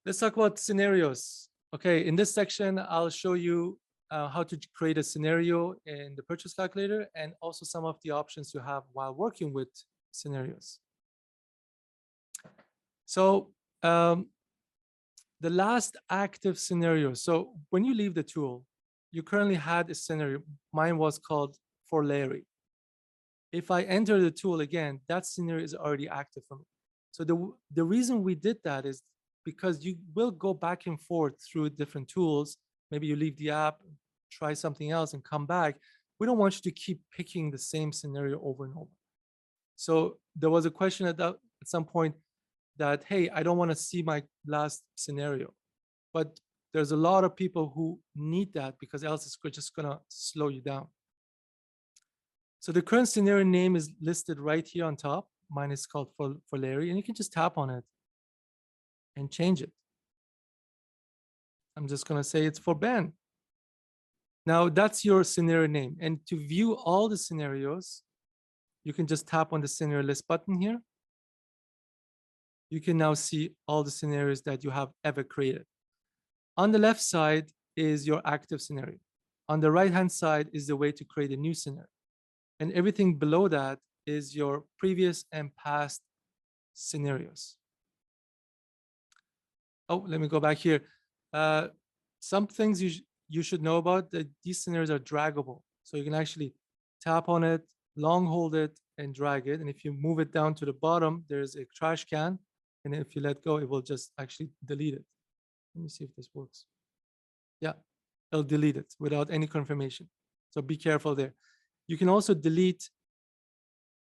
Let's talk about scenarios. Okay, in this section, I'll show you how to create a scenario in the purchase calculator and also some of the options you have while working with scenarios. So the last active scenario. So when you leave the tool, you currently had a scenario. Mine was called for Larry. If I enter the tool again, that scenario is already active for me. So the reason we did that is because you will go back and forth through different tools. Maybe you leave the app, try something else and come back. We don't want you to keep picking the same scenario over and over. So there was a question at some point that, hey, I don't want to see my last scenario. But there's a lot of people who need that because else it's just going to slow you down. So the current scenario name is listed right here on top. Mine is called for Larry, and you can just tap on it and change it. I'm just going to say it's for Ben. Now that's your scenario name. And to view all the scenarios, you can just tap on the scenario list button here. You can now see all the scenarios that you have ever created. On the left side is your active scenario. On the right-hand side is the way to create a new scenario. And everything below that is your previous and past scenarios. Oh, let me go back here. Some things you should know about that these scenarios are draggable. So you can actually tap on it, long hold it, and drag it. And if you move it down to the bottom, there's a trash can. And if you let go, it will just actually delete it. Let me see if this works. Yeah, it'll delete it without any confirmation. So be careful there. You can also delete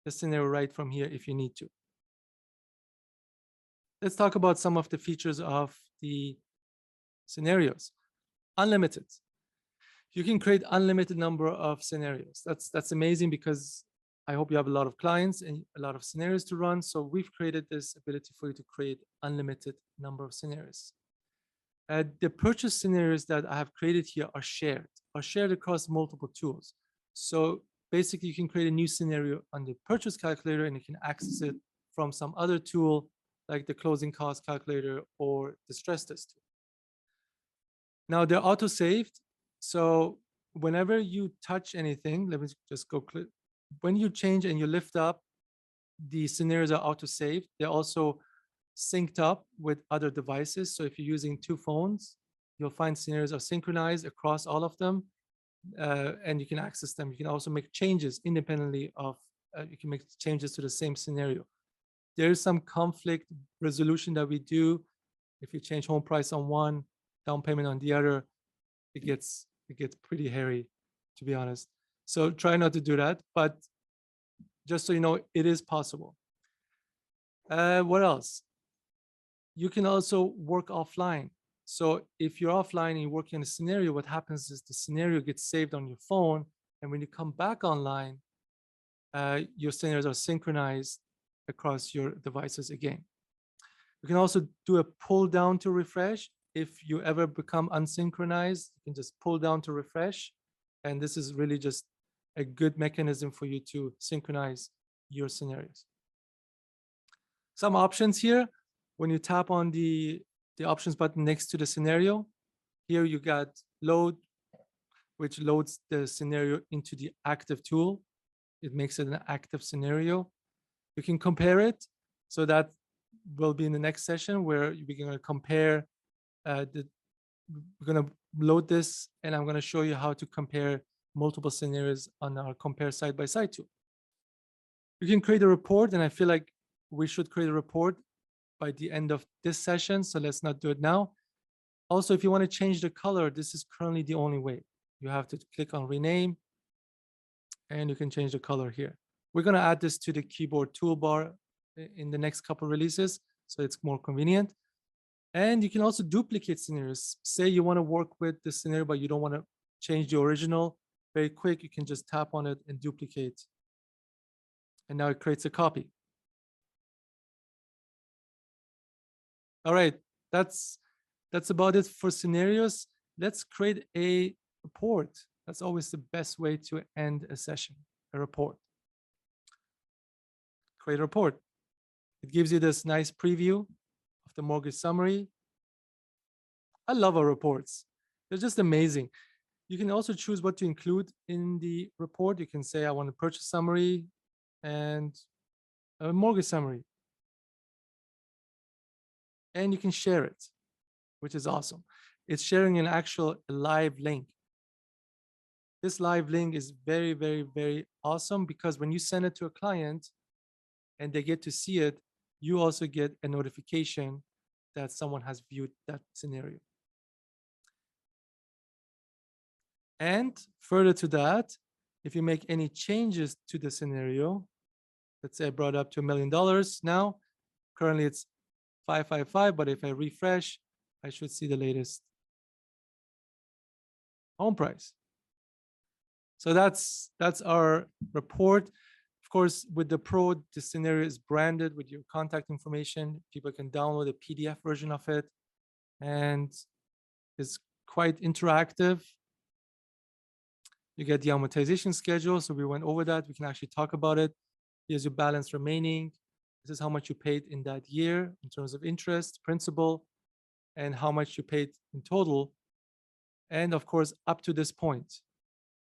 the scenario right from here if you need to. Let's talk about some of the features of the scenarios. Unlimited. You can create unlimited number of scenarios. That's amazing because I hope you have a lot of clients and a lot of scenarios to run. So we've created this ability for you to create unlimited number of scenarios. The purchase scenarios that I have created here are shared across multiple tools. So basically you can create a new scenario on the purchase calculator and you can access it from some other tool like the closing cost calculator or the stress test tool. Now they're auto-saved. So whenever you touch anything, let me just go click. When you change and you lift up, the scenarios are auto-saved. They're also synced up with other devices. So if you're using two phones, you'll find scenarios are synchronized across all of them, and you can access them. You can also make changes independently of, you can make changes to the same scenario. There is some conflict resolution that we do. If you change home price on one, down payment on the other, it gets pretty hairy, to be honest. So try not to do that, but just so you know, it is possible. What else? You can also work offline. So if you're offline and you're working on a scenario, what happens is the scenario gets saved on your phone. And when you come back online, your scenarios are synchronized across your devices again. You can also do a pull down to refresh. If you ever become unsynchronized, you can just pull down to refresh. And this is really just a good mechanism for you to synchronize your scenarios. Some options here. When you tap on the options button next to the scenario, here you got load, which loads the scenario into the active tool. It makes it an active scenario. You can compare it. So that will be in the next session where we're going to compare. We're going to load this, and I'm going to show you how to compare multiple scenarios on our compare side-by-side tool. You can create a report, and I feel like we should create a report by the end of this session, so let's not do it now. Also, if you want to change the color, this is currently the only way. You have to click on rename, and you can change the color here. We're going to add this to the keyboard toolbar in the next couple releases, so it's more convenient. And you can also duplicate scenarios. Say you want to work with the scenario, but you don't want to change the original. Very quick, you can just tap on it and duplicate. And now it creates a copy. All right, that's about it for scenarios. Let's create a report. That's always the best way to end a session, a report. Create a report. It gives you this nice preview of the mortgage summary. I love our reports. They're just amazing. You can also choose what to include in the report. You can say, I want a purchase summary and a mortgage summary. And you can share it, which is awesome. It's sharing an actual live link. This live link is very, very, very awesome because when you send it to a client and they get to see it, you also get a notification that someone has viewed that scenario. And further to that, if you make any changes to the scenario, let's say I brought up to $1 million now, currently it's 555, but if I refresh, I should see the latest home price. So that's our report. Of course, with the Pro, the scenario is branded with your contact information. People can download a PDF version of it, and it's quite interactive. You get the amortization schedule. So we went over that. We can actually talk about it. Here's your balance remaining. This is how much you paid in that year in terms of interest, principal, and how much you paid in total. And of course, up to this point,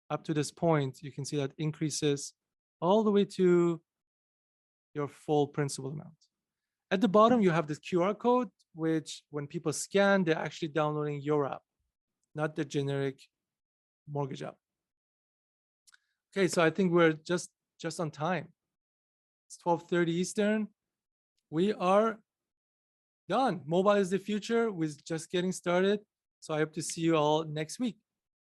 you can see that increases all the way to your full principal amount. At the bottom, you have this QR code, which when people scan, they're actually downloading your app, not the generic mortgage app. Okay, so I think we're just on time. It's 12:30 Eastern. We are done. Mobile is the future. We're just getting started. So I hope to see you all next week.